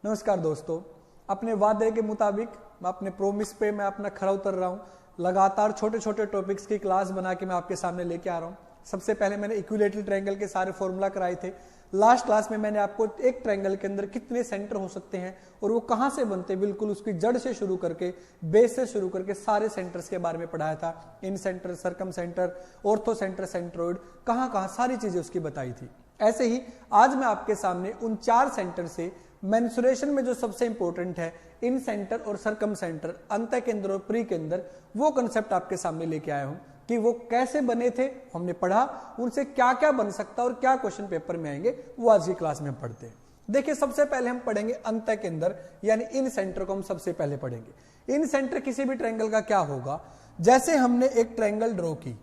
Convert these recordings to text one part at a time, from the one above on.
नमस्कार दोस्तों, अपने वादे के मुताबिक मैं अपने प्रोमिस पे मैं अपना खरा उतर रहा हूँ। लगातार छोटे छोटे टॉपिक्स की क्लास बना के मैं आपके सामने लेके आ रहा हूँ। सबसे पहले मैंने इक्विलेटरल ट्रायंगल के सारे फॉर्मूला कराए थे। लास्ट क्लास में मैंने आपको एक ट्रायंगल के अंदर कितने सेंटर हो सकते हैं और वो कहाँ से बनते हैं, बिल्कुल उसकी जड़ से शुरू करके, बेस से शुरू करके सारे सेंटर्स के बारे में पढ़ाया था। Incentre, circumcentre, orthocentre, centroid, कहाँ कहाँ सारी चीजें उसकी बताई थी। ऐसे ही आज मैं आपके सामने उन 4 सेंटर से मेंसुरेशन में जो सबसे इंपॉर्टेंट है, इन सेंटर और सरकम सेंटर, अंतः केंद्र और प्री केंद्र, वो कंसेप्ट आपके सामने लेके आया हूं कि वो कैसे बने थे, हमने पढ़ा, उनसे क्या क्या बन सकता और क्या क्वेश्चन पेपर में आएंगे, वो आज की क्लास में हम पढ़ते हैं। देखिए, सबसे पहले हम पढ़ेंगे अंतः केंद्र यानी इन सेंटर को हम सबसे पहले पढ़ेंगे। इन सेंटर किसी भी ट्रायंगल का क्या होगा, जैसे हमने एक ट्रायंगल ड्रॉ की,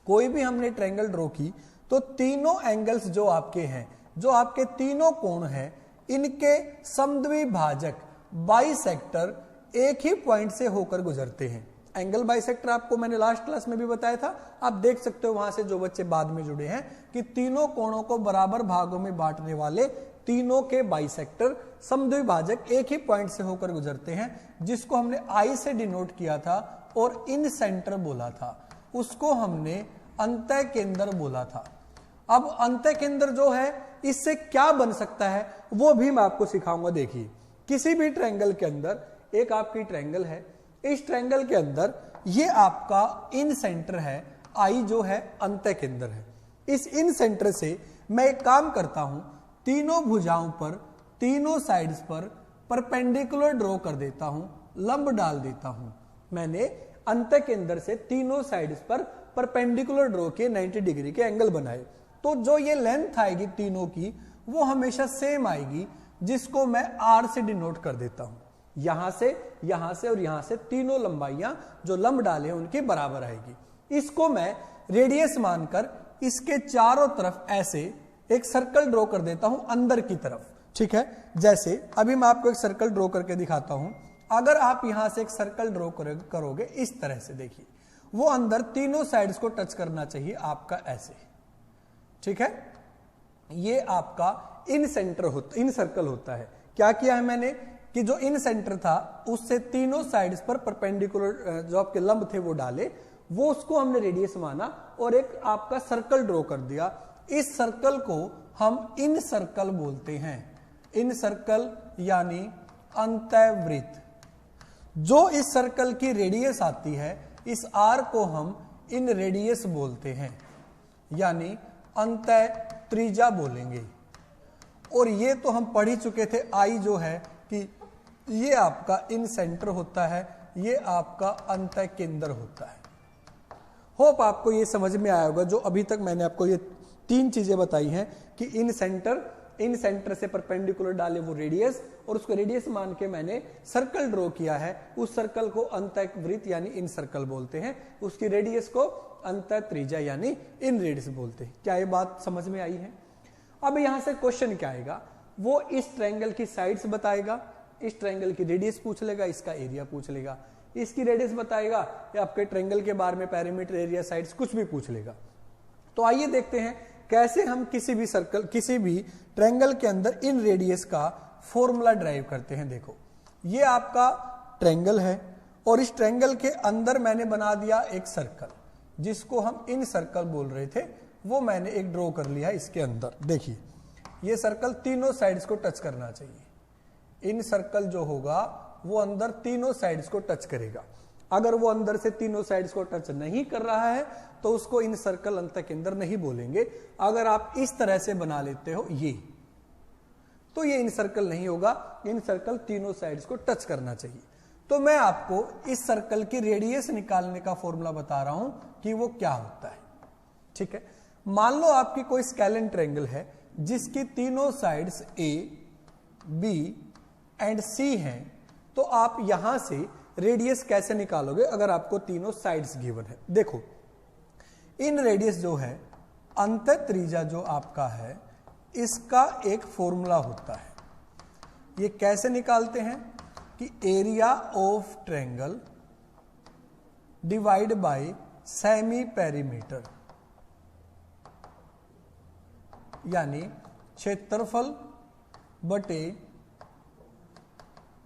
कोई भी हमने ट्रायंगल ड्रॉ की, तो तीनों एंगल्स जो आपके हैं, जो आपके तीनों कोण हैं, इनके समद्विभाजक बाइसेक्टर एक ही पॉइंट से होकर गुजरते हैं। एंगल बाइसेक्टर आपको मैंने लास्ट क्लास में भी बताया था, आप देख सकते हो वहां से जो बच्चे बाद में जुड़े हैं कि तीनों कोणों को बराबर भागों में बांटने वाले तीनों के बाइसेक्टर समद्विभाजक एक ही पॉइंट से होकर गुजरते हैं, जिसको हमने आई से डिनोट किया था और इन सेंटर बोला था, उसको हमने अंतः केंद्र बोला था। अब अंतः केंद्र जो है, इससे क्या बन सकता है वो भी मैं आपको सिखाऊंगा। देखिए, किसी भी ट्रायंगल के अंदर एक आपकी ट्रायंगल है, इस ट्रायंगल के अंदर ये आपका इन सेंटर है, आई जो है अंतः केंद्र है। इस इन सेंटर से मैं एक काम करता हूं, तीनों भुजाओं पर, तीनों साइड्स पर परपेंडिकुलर ड्रॉ कर देता हूं, लंब डाल देता हूं। मैंने अंतः केंद्र से तीनों साइड्स पर परपेंडिकुलर ड्रॉ किए, 90 डिग्री के एंगल बनाए, तो जो ये लेंथ आएगी तीनों की, वो हमेशा सेम आएगी, जिसको मैं आर से डिनोट कर देता हूं। यहां से और यहां से तीनों लंबाइयां जो लंब डाले हैं उनके बराबर आएगी। इसको मैं रेडियस मानकर इसके चारों तरफ ऐसे एक सर्कल ड्रॉ कर देता हूं अंदर की तरफ। ठीक है, जैसे अभी मैं आपको एक सर्कल ड्रॉ करके दिखाता हूं। अगर आप यहां से एक सर्कल ड्रॉ करोगे इस तरह से, देखिए वो अंदर तीनों साइड्स को टच करना चाहिए आपका, ऐसे। ठीक है, ये आपका इन सेंटर होता, इन सर्कल होता है। क्या किया है मैंने कि जो इन सेंटर था उससे तीनों साइड्स पर परपेंडिकुलर जो आपके लंब थे वो डाले, वो उसको हमने रेडियस माना और एक आपका सर्कल ड्रॉ कर दिया। इस सर्कल को हम इन सर्कल बोलते हैं, इन सर्कल यानी अंतःवृत्त। जो इस सर्कल की रेडियस आती है, इस आर को हम इन रेडियस बोलते हैं, यानी अंतः त्रिज्या बोलेंगे। और ये तो हम पढ़ ही चुके थे, आई जो है कि ये आपका इन सेंटर होता है, ये आपका अंतः केंद्र होता है। होप आपको ये समझ में आया होगा। जो अभी तक मैंने आपको ये 3 चीजें बताई हैं कि इन सेंटर से परपेंडिकुलर डाले वो रेडियस, और उसको रेडियस मान के मैंने सर्कल ड्रॉ किया है, उस सर्कल को अंतःवृत्त यानी इन सर्कल बोलते हैं, उसकी रेडियस को अंतः त्रिज्या यानी इन रेडियस बोलते हैं। क्या ये बात समझ में आई है? अब यहां से क्वेश्चन क्या आएगा, वो इस ट्रायंगल की साइड्स बताएगा, इस ट्रायंगल की रेडियस पूछ लेगा, इसका एरिया पूछ लेगा, इसकी रेडियस बताएगा, या आपके ट्रायंगल के बारे में पैरामीटर, एरिया, साइड्स कुछ भी पूछ लेगा। तो आइए देखते हैं कैसे हम किसी भी सर्कल, किसी भी ट्रायंगल के अंदर इन रेडियस का फॉर्मूला ड्राइव करते हैं। देखो, ये आपका ट्रायंगल है और इस ट्रायंगल के अंदर मैंने बना दिया एक सर्कल, जिसको हम इन सर्कल बोल रहे थे, वो मैंने एक ड्रॉ कर लिया इसके अंदर। देखिए, ये सर्कल तीनों साइड्स को टच करना चाहिए। इन सर्कल जो होगा वो अंदर तीनों साइड्स को टच करेगा। अगर वो अंदर से तीनों साइड्स को टच नहीं कर रहा है तो उसको इन सर्कल अंतः केंद्र नहीं बोलेंगे। अगर आप इस तरह से बना लेते हो ये, तो ये इन सर्कल नहीं होगा, इन सर्कल तीनों साइड्स को टच करना चाहिए। तो मैं आपको इस सर्कल की रेडियस निकालने का फॉर्मूला बता रहा हूं कि वो क्या होता है। ठीक है, मान लो आपकी कोई स्केलेन ट्रायंगल है जिसकी तीनों साइड्स ए, बी एंड सी हैं, तो आप यहां से रेडियस कैसे निकालोगे अगर आपको तीनों साइड्स गिवन है? देखो, इन रेडियस जो है, अंतः त्रिज्या जो आपका है, इसका एक फॉर्मूला होता है। ये कैसे निकालते हैं कि area of triangle divide by semi perimeter, यानी क्षेत्रफल बटे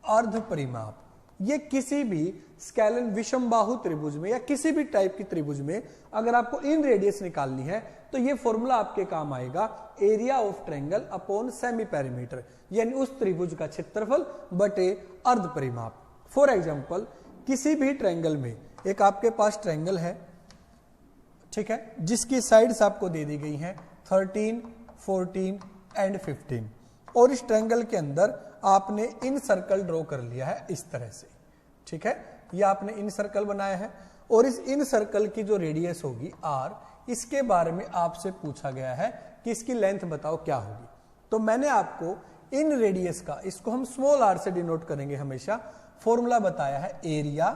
अर्ध परिमाप। ये किसी भी स्केलन विषमबाहु त्रिभुज में या किसी भी टाइप की त्रिभुज में अगर आपको इन रेडियस निकालनी है तो ये फॉर्मूला आपके काम आएगा, area of triangle upon semi perimeter, यानी उस त्रिभुज का क्षेत्रफल बटे अर्ध परिमाप। फॉर एग्जांपल किसी भी ट्रायंगल में एक आपके पास ट्रायंगल है, ठीक है, जिसकी साइड्स आपको दे दी गई हैं 13, 14 एंड 15, और इस ट्रायंगल के अंदर आपने इन सर्कल ड्रॉ कर लिया है इस तरह से, ठीक है, ये आपने इन सर्कल बनाया है और इस इन सर्कल की जो रेडियस होगी r, इसके बारे में आपसे पूछा गया है कि इसकी लेंथ बताओ क्या होगी। तो मैंने आपको इन रेडियस का, इसको हम स्मॉल r से डिनोट करेंगे हमेशा, फॉर्मूला बताया है एरिया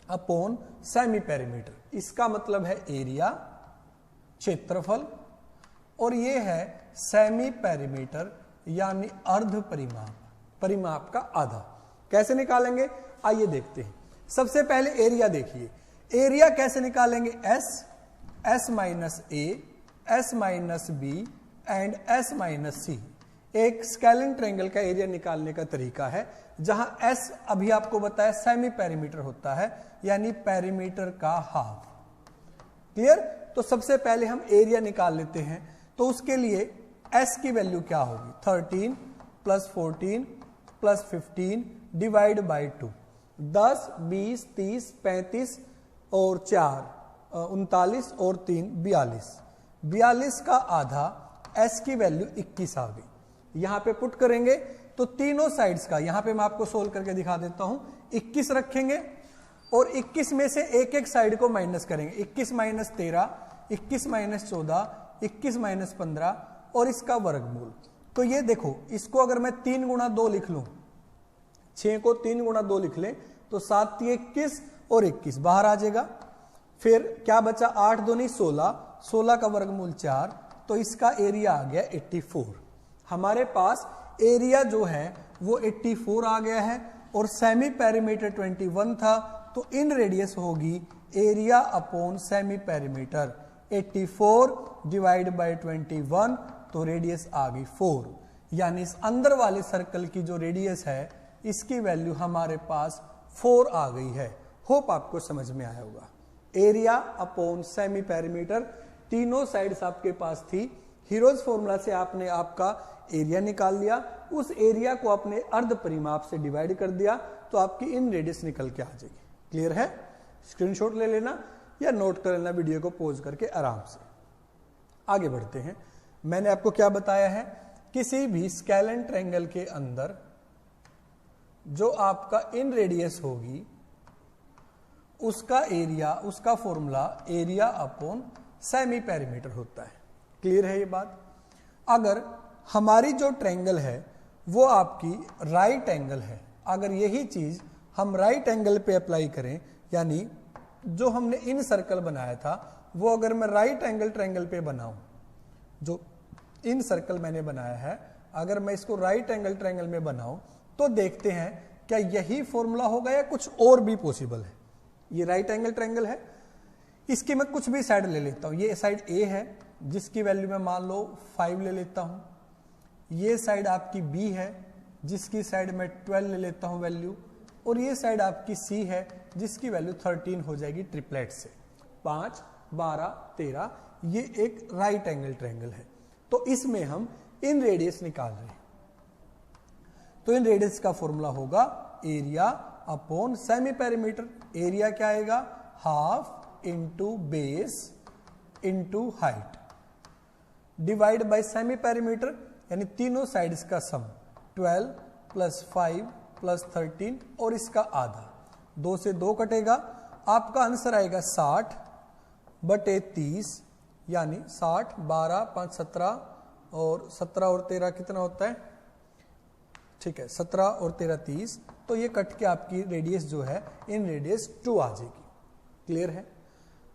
अपॉन सेमी पेरीमीटर। इसका मतलब है एरिया क्षेत्रफल और ये है सेमी पेरीमीटर यानी अर्ध परिमाप, परिमाप का आधा। कैसे निकालेंगे आइए देखते हैं। सबसे पहले एरिया देखिए, एरिया कैसे निकालेंगे, s minus a, s minus b and s minus c. एक स्केलिन ट्रायंगल का एरिया निकालने का तरीका है, जहां एस अभी आपको बताया सेमी पेरीमीटर होता है, यानी पेरीमीटर का हाफ। क्लियर? तो सबसे पहले हम एरिया निकाल लेते हैं। तो उसके लिए एस की वैल्यू क्या होगी, 13 प्लस 14 प्लस 15 डिवाइड बाई 2, 10, 20, 30, 35 और 4 39 और 3 42, 42 का आधा, एस की वैल्यू 21 आ गई। यहां पे पुट करेंगे तो तीनों साइड्स का, यहां पे मैं आपको सोल्व करके दिखा देता हूं, 21 रखेंगे और 21 में से एक एक साइड को माइनस करेंगे, 21 माइनस 13, 21 माइनस 14, 21 माइनस 15 और इसका वर्गमूल। तो ये देखो, इसको अगर मैं 3 गुणा 2 लिख लूं, 6 को 3 गुणा 2 लिख लें तो 7 × 21 और 21 बाहर आ जाएगा। फिर क्या बचा, 8 दूनी 16, 16 का वर्गमूल 4, तो इसका एरिया आ गया 84। हमारे पास एरिया जो है वो 84 आ गया है और सेमी पेरीमीटर 21 था, तो इन रेडियस होगी area upon semi perimeter, 84 divide by 21, तो रेडियस आ गई 4, यानी इस अंदर वाले सर्कल की जो रेडियस है इसकी वैल्यू हमारे पास 4 आ गई है। होप आपको समझ में आया होगा। एरिया अपॉन सेमी पेरीमीटर, तीनों साइड्स आपके पास थी, हीरोज फॉर्मूला से आपने आपका एरिया निकाल लिया, उस एरिया को अपने अर्ध परिमाप से डिवाइड कर दिया तो आपकी इन रेडियस निकल के आ जाएगी। क्लियर है? स्क्रीनशॉट ले लेना या नोट कर लेना वीडियो को पॉज करके आराम से। आगे बढ़ते हैं। मैंने आपको क्या बताया है, किसी भी स्केलिन ट्रायंगल के अंदर जो आपका इन रेडियस होगी उसका एरिया, उसका formula area upon semi perimeter होता है। क्लियर है ये बात? अगर हमारी जो ट्रायंगल है वो आपकी राइट एंगल है, अगर यही चीज हम राइट एंगल पे अप्लाई करें, यानी जो हमने इन सर्कल बनाया था वो अगर मैं राइट एंगल ट्रायंगल पे बनाऊं, जो इन सर्कल मैंने बनाया है अगर मैं इसको राइट एंगल ट्रायंगल में बनाऊं तो देखते हैं क्या यही फॉर्मूला होगा या कुछ और भी पॉसिबल है। ये राइट एंगल ट्रायंगल है, इसकी मैं कुछ भी साइड ले लेता हूं। ये साइड ए है जिसकी वैल्यू मैं मान लो 5 ले लेता हूं, ये साइड आपकी बी है जिसकी साइड में 12 ले लेता हूं वैल्यू, और ये साइड आपकी सी है जिसकी वैल्यू 13 हो जाएगी ट्रिपलेट से, 5, 12, 13। ये एक राइट एंगल ट्रायंगल है। तो इसमें हम इन रेडियस निकाल रहे हैं, तो इन रेडियस का फॉर्मूला होगा area upon semi perimeter. Area क्या आएगा, half into base into height divide by semi perimeter, यानी तीनों साइड्स का सम 12 प्लस 5 प्लस 13 और इसका आधा, 2 से 2 कटेगा, आपका आंसर आएगा 60 बटे 30, यानी 60, 12, 5, 17 और 17 और 13 कितना होता है, ठीक है 17 और 13 30, तो ये कट के आपकी रेडियस जो है इन रेडियस 2 आ जाएगी। क्लियर है?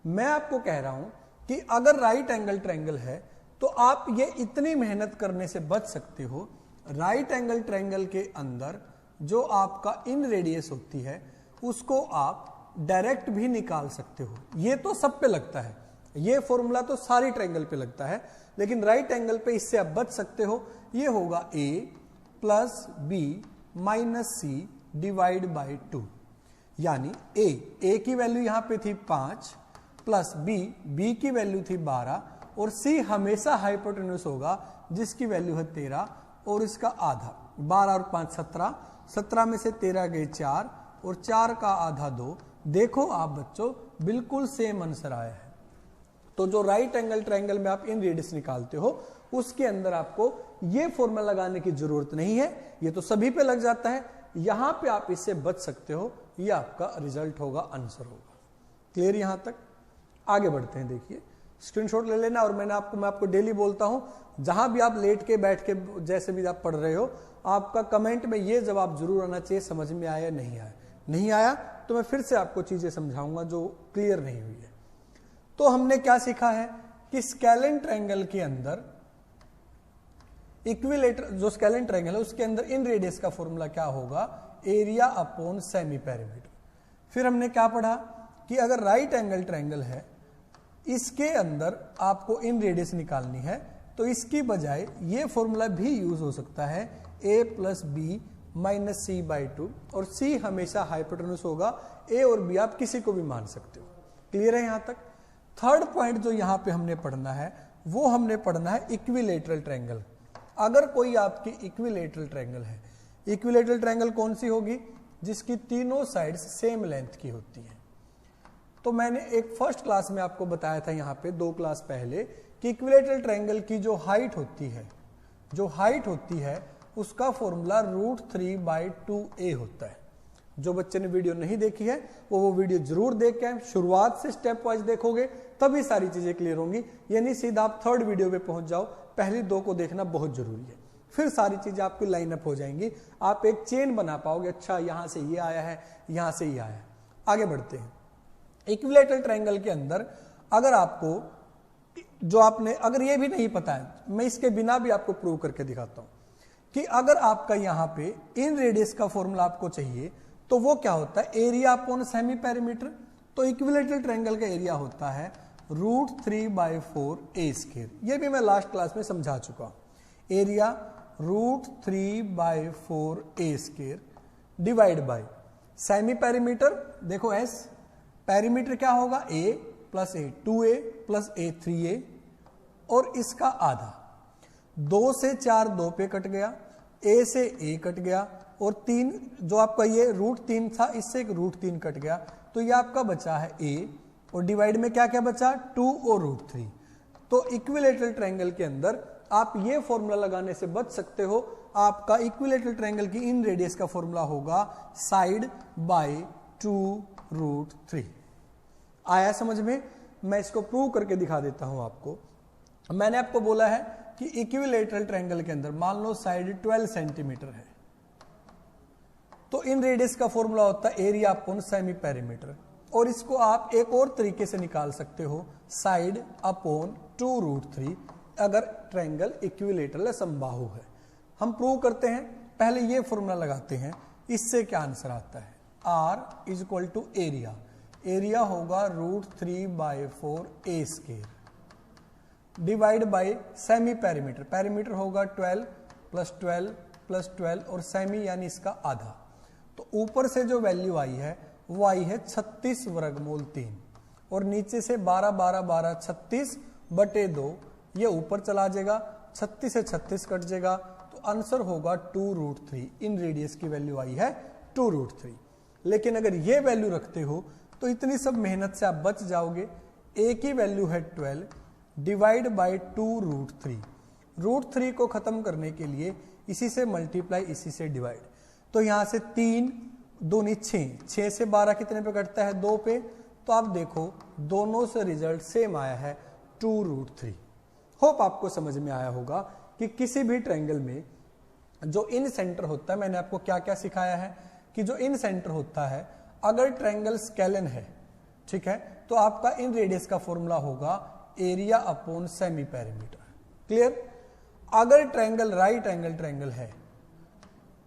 मैं आपको कह रहा हूं कि अगर राइट एंगल ट्रायंगल है तो आप ये इतनी मेहनत करने से बच सकते हो, राइट एंगल ट्रायंगल के अंदर जो आपका इन रेडियस होती है उसको आप डायरेक्ट भी निकाल सकते हो। ये तो सब पे लगता है, ये फॉर्मूला तो सारी ट्रायंगल पे लगता है, लेकिन राइट एंगल पे इससे आप बच सकते हो। ये होगा a plus B minus C divide by 2, यानी ए की वैल्यू यहां पे थी 5 प्लस बी की वैल्यू थी 12 और सी हमेशा हाइपोटेन्यूस होगा जिसकी वैल्यू है 13 और इसका आधा। 12 और 5 17, 17 में से 13 गए 4 और 4 का आधा 2। देखो आप बच्चों बिल्कुल सेम आंसर आया है। तो जो राइट एंगल ट्रायंगल में आप इन रेडियस निकालते हो उसके अंदर आपको ये फॉर्मूला लगाने की जरूरत नहीं है, ये तो सभी पे लग जाता है। यहां पे आप इससे बच सकते हो, ये आपका रिजल्ट होगा, आंसर होगा। क्लियर यहां तक? आगे बढ़ते हैं। देखिए स्क्रीनशॉट ले लेना और मैं आपको डेली बोलता हूं, जहां भी आप लेट के बैठ के जैसे भी आप पढ़ रहे हो, आपका कमेंट में ये जवाब जरूर आना चाहिए, समझ में आया नहीं आया। नहीं आया तो मैं फिर से आपको चीजें समझाऊंगा जो क्लियर नहीं हुई है। तो हमने क्या सीखा है कि स्केलेन ट्रायंगल के अंदर इक्विलेटर, जो स्केलेन ट्रायंगल है उसके अंदर इन रेडियस का फॉर्मूला क्या होगा, एरिया अपॉन सेमी पेरीमीटर। फिर हमने क्या पढ़ा कि अगर राइट एंगल ट्रायंगल है, इसके अंदर आपको इन रेडियस निकालनी है, तो इसकी बजाय ये फॉर्मूला भी यूज हो सकता है, a plus B minus C by 2, और c हमेशा हाइपोटेन्यूस होगा, a और b आप किसी को भी मान सकते हो। क्लियर है यहां तक? थर्ड पॉइंट जो यहां पे हमने पढ़ना है वो हमने पढ़ना है इक्विलेटरल ट्रायंगल। अगर कोई आपकी इक्विलेटरल ट्रायंगल है, इक्विलेटरल ट्रायंगल कौन सी होगी, जिसकी तीनों साइड्स सेम लेंथ की होती हैं। तो मैंने एक फर्स्ट क्लास में आपको बताया था यहां पे 2 क्लास पहले कि इक्विलेटरल ट्रायंगल की जो हाइट होती है उसका फॉर्मूला √3/2a होता है। जो बच्चे ने वीडियो नहीं देखी है वो वीडियो जरूर देख के, शुरुआत से स्टेप वाइज देखोगे तभी सारी चीजें क्लियर होंगी। यानी सीधा आप थर्ड वीडियो पे पहुंच जाओ, पहली 2 को देखना बहुत जरूरी है, फिर सारी चीजें आपकी लाइन अप हो जाएंगी, आप एक चेन बना पाओगे। अच्छा यहां से ये आया है, यहां से ये आया है। आगे बढ़ते हैं। इक्विलेटरल ट्रायंगल के अंदर अगर आपको अगर ये भी नहीं पता है, मैं इसके बिना भी आपको प्रूव करके दिखाता हूं कि अगर आपका यहां पे इन रेडियस का फॉर्मूला आपको चाहिए तो वो क्या होता है, एरिया अपॉन सेमी पेरीमीटर। तो इक्विलेटरल ट्रायंगल का एरिया होता है √3/4a²। ये भी मैं लास्ट क्लास में समझा चुका हूं। Area √3/4a² divide by semi perimeter. देखो एस पेरीमीटर क्या होगा, a plus a 2a plus a 3a और इसका आधा। 2 से 4 2 पे कट गया, a से a कट गया और 3 जो आपका ये √3 था इससे एक √3 कट गया, तो ये आपका बचा है a और डिवाइड में क्या क्या बचा, 2 और √3। तो इक्विलेटरल ट्रायंगल के अंदर आप ये फॉर्मूला लगाने से बच सकते हो। आपका इक्विलेटरल ट्रायंगल की इन रेडियस का फॉर्मूला होगा साइड बाय 2√3। आया समझ में? मैं इसको प्रूव करके दिखा देता हूं आपको। मैंने आपको बोला है कि इक्विलेटरल ट्रायंगल के अंदर मान लो साइड 12 सेंटीमीटर है, तो इन रेडियस का फॉर्मूला होता है एरिया अपॉन सेमी पेरीमीटर, और इसको आप एक और तरीके से निकाल सकते हो, साइड अपॉन 2√3, अगर ट्रायंगल इक्विलेटरल समबाहु है। हम प्रूव करते हैं, पहले ये फॉर्मूला लगाते हैं। इससे क्या आंसर आता है, R = एरिया। एरिया होगा √3/4a² divide by semi perimeter. Perimeter होगा 12 + 12 + 12 और सेमी यानी इसका आधा। तो ऊपर से जो वैल्यू आई है वो आई है 36√3 और नीचे से 12 12 12 36/2, ये ऊपर चला जाएगा, 36 से 36 कट जाएगा, तो आंसर होगा 2√3। इन रेडियस की वैल्यू आई है 2√3। लेकिन अगर ये वैल्यू रखते हो तो इतनी सब मेहनत से आप बच जाओगे। a की वैल्यू है 12 डिवाइड बाय 2√3। √3 को खत्म करने के लिए इसी से मल्टीप्लाई, इसी से डिवाइड, तो यहां से 3 2 6, 6 से 12 कितने पे कटता है, 2 पे। तो आप देखो दोनों से रिजल्ट सेम आया है 2√3। होप आपको समझ में आया होगा कि किसी भी ट्रायंगल में जो इन सेंटर होता है, मैंने आपको क्या क्या सिखाया है कि जो इन सेंटर होता है, अगर ट्रायंगल स्केलेन है, ठीक है, तो आपका इन रेडियस का फॉर्मूला होगा area upon semi perimeter. Clear? अगर ट्रायंगल राइट एंगल ट्रायंगल है,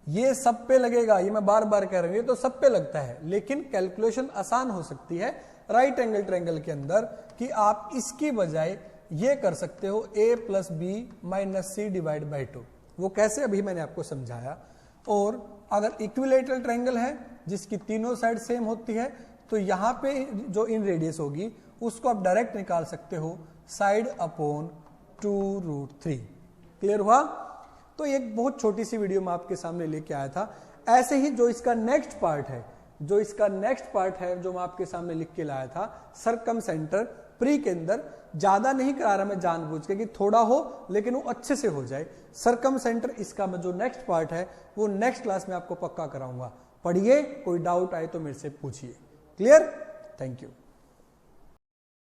ये सब पे लगेगा, ये मैं बार बार कह रहा हूं, ये तो सब पे लगता है, लेकिन कैलकुलेशन आसान हो सकती है राइट एंगल ट्रायंगल के अंदर कि आप इसकी बजाय ये कर सकते हो a + b - c divide by 2। वो कैसे, अभी मैंने आपको समझाया। और अगर इक्विलेटरल ट्रायंगल है जिसकी तीनों साइड सेम होती है तो यहां पे जो इन रेडियस होगी उसको आप डायरेक्ट निकाल सकते हो साइड अपॉन 2√3। क्लियर हुआ? तो एक बहुत छोटी सी वीडियो मैं आपके सामने लेके आया था। ऐसे ही जो इसका नेक्स्ट पार्ट है जो मैं आपके सामने लिख के लाया था, सरकम सेंटर प्री के अंदर ज्यादा नहीं करा रहा मैं जानबूझ के कि थोड़ा हो लेकिन वो अच्छे से हो जाए। सरकम सेंटर इसका जो नेक्स्ट पार्ट है वो नेक्स्ट क्लास में आपको पक्का कराऊंगा। पढ़िए, कोई डाउट आए तो मेरे से पूछिए। क्लियर? Thank you.